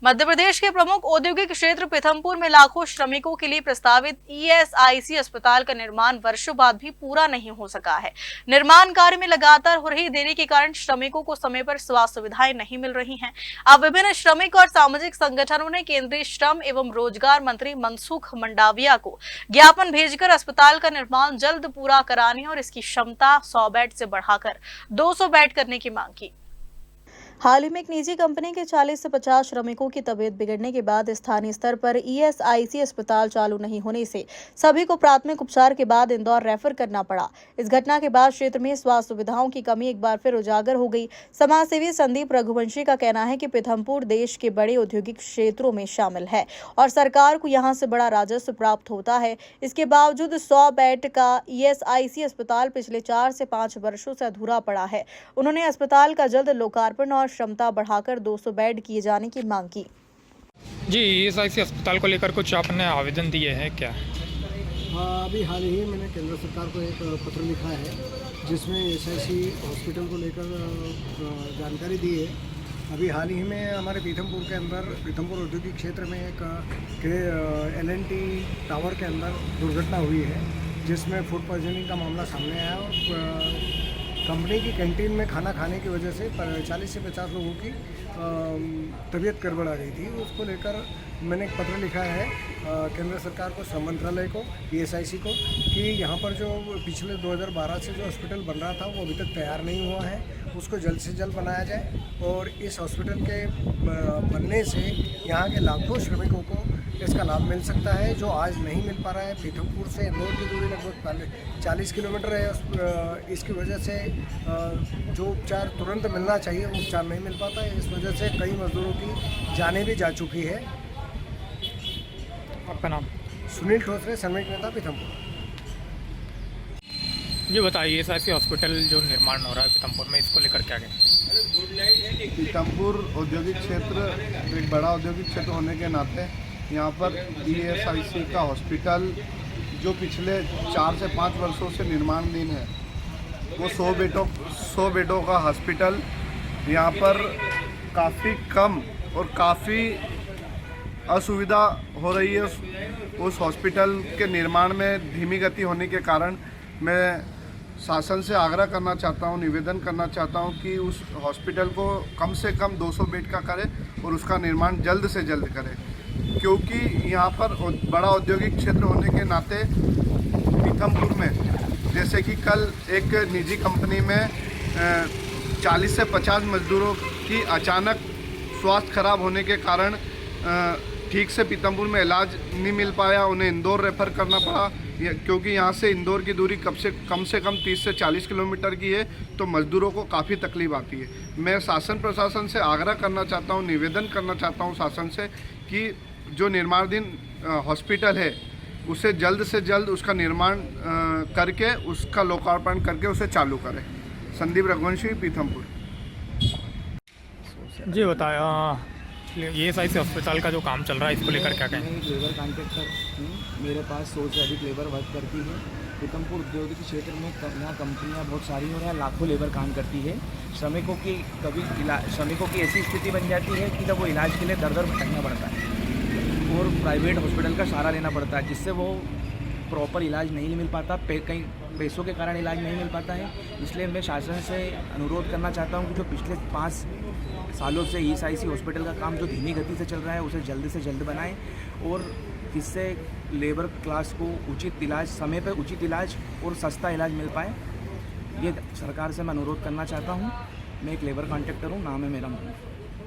मध्य प्रदेश के प्रमुख औद्योगिक क्षेत्र पीथमपुर में लाखों श्रमिकों के लिए प्रस्तावित ईएसआईसी अस्पताल का निर्माण वर्षों बाद भी पूरा नहीं हो सका है। निर्माण कार्य में लगातार हो रही देरी के कारण श्रमिकों को समय पर स्वास्थ्य सुविधाएं नहीं मिल रही हैं। अब विभिन्न श्रमिक और सामाजिक संगठनों ने केंद्रीय श्रम एवं रोजगार मंत्री मनसुख मंडाविया को ज्ञापन भेजकर अस्पताल का निर्माण जल्द पूरा कराने और इसकी क्षमता 100 बेड से बढ़ाकर 200 बेड करने की मांग की। हाल ही में एक निजी कंपनी के 40 से 50 श्रमिकों की तबीयत बिगड़ने के बाद स्थानीय स्तर पर ईएसआईसी अस्पताल चालू नहीं होने से सभी को प्राथमिक उपचार के बाद इंदौर रेफर करना पड़ा। इस घटना के बाद क्षेत्र में स्वास्थ्य सुविधाओं की कमी एक बार फिर उजागर हो गई। समाजसेवी संदीप रघुवंशी का कहना है कि पीथमपुर देश के बड़े औद्योगिक क्षेत्रों में शामिल है और सरकार को यहाँ से बड़ा राजस्व प्राप्त होता है। इसके बावजूद 100 बेड का ईएसआईसी अस्पताल पिछले 4 से 5 वर्षों से अधूरा पड़ा है। उन्होंने अस्पताल का जल्द लोकार्पण और क्षमता बढ़ाकर 200 बेड किए जाने की मांग की। जी, ईएसआईसी अस्पताल को लेकर कुछ आपने आवेदन दिए हैं क्या? अभी हाल ही मैंने केंद्र सरकार को एक पत्र लिखा है जिसमें ईएसआईसी हॉस्पिटल को लेकर जानकारी दी है। अभी हाल ही में हमारे पीथमपुर के अंदर पीथमपुर औद्योगिक क्षेत्र में एक एल&टी टावर के अंदर दुर्घटना हुई है जिसमें फूड पॉइजनिंग का मामला सामने आया और कंपनी की कैंटीन में खाना खाने की वजह से 40 से 50 लोगों की तबीयत गड़बड़ा गई थी। उसको लेकर मैंने एक पत्र लिखा है केंद्र सरकार को, श्रम मंत्रालय को, ईएसआईसी को कि यहाँ पर जो पिछले 2012 से जो हॉस्पिटल बन रहा था वो अभी तक तैयार नहीं हुआ है, उसको जल्द से जल्द बनाया जाए और इस हॉस्पिटल के बनने से यहाँ के लाखों श्रमिकों को इसका लाभ मिल सकता है जो आज नहीं मिल पा रहा है। पीथमपुर से इंदौर की दूरी लगभग 40 किलोमीटर है। इसकी वजह से जो उपचार तुरंत मिलना चाहिए वो उपचार नहीं मिल पाता है। इस वजह से कई मजदूरों की जानें भी जा चुकी है। आपका नाम? सुनील ठोसरे, श्रमिक नेता, पीथमपुर। ये बताइए, ईएसआईसी हॉस्पिटल जो निर्माण हो रहा है पीथमपुर में, इसको लेकर क्या कहें? पीथमपुर औद्योगिक क्षेत्र एक बड़ा औद्योगिक क्षेत्र होने के नाते यहाँ पर ईएसआईसी का हॉस्पिटल जो पिछले 4 से 5 वर्षों से निर्माणाधीन है वो 100 बेडों का हॉस्पिटल यहाँ पर काफ़ी कम और काफ़ी असुविधा हो रही है। उस हॉस्पिटल के निर्माण में धीमी गति होने के कारण मैं शासन से आग्रह करना चाहता हूँ, निवेदन करना चाहता हूँ कि उस हॉस्पिटल को कम से कम 200 बेड का करे और उसका निर्माण जल्द से जल्द करे, क्योंकि यहाँ पर बड़ा औद्योगिक क्षेत्र होने के नाते पीथमपुर में जैसे कि कल एक निजी कंपनी में 40 से 50 मजदूरों की अचानक स्वास्थ्य खराब होने के कारण ठीक से पीथमपुर में इलाज नहीं मिल पाया, उन्हें इंदौर रेफ़र करना पड़ा क्योंकि यहाँ से इंदौर की दूरी कम से कम 30 से 40 किलोमीटर की है, तो मज़दूरों को काफ़ी तकलीफ आती है। मैं शासन प्रशासन से आग्रह करना चाहता हूँ, निवेदन करना चाहता हूँ शासन से कि जो निर्माणाधीन हॉस्पिटल है उसे जल्द से जल्द उसका निर्माण करके उसका लोकार्पण करके उसे चालू करें। संदीप रघुवंशी, पीथमपुर। जी बताया, ईएसआईसी अस्पताल का जो काम चल रहा है इसको लेकर क्या कहें? मैं एक लेबर कॉन्ट्रैक्टर हूँ, मेरे पास 100 से अधिक लेबर वर्क करती है। पीथमपुर औद्योगिक क्षेत्र में यहाँ कंपनियाँ बहुत सारी हो रही हैं, लाखों लेबर काम करती है। श्रमिकों की ऐसी स्थिति बन जाती है कि जब वो इलाज के लिए दर दर भटकना पड़ता है और प्राइवेट हॉस्पिटल का सहारा लेना पड़ता है, जिससे वो प्रॉपर इलाज नहीं मिल पाता, कहीं पैसों के कारण इलाज नहीं मिल पाता है। इसलिए मैं शासन से अनुरोध करना चाहता हूँ कि जो पिछले 5 सालों से ईएसआईसी हॉस्पिटल का काम जो धीमी गति से चल रहा है उसे जल्द से जल्द बनाएं और जिससे लेबर क्लास को उचित इलाज, समय पर उचित इलाज और सस्ता इलाज मिल पाए। ये सरकार से मैं अनुरोध करना चाहता हूँ। मैं एक लेबर कॉन्ट्रैक्टर हूँ, नाम है मेरा।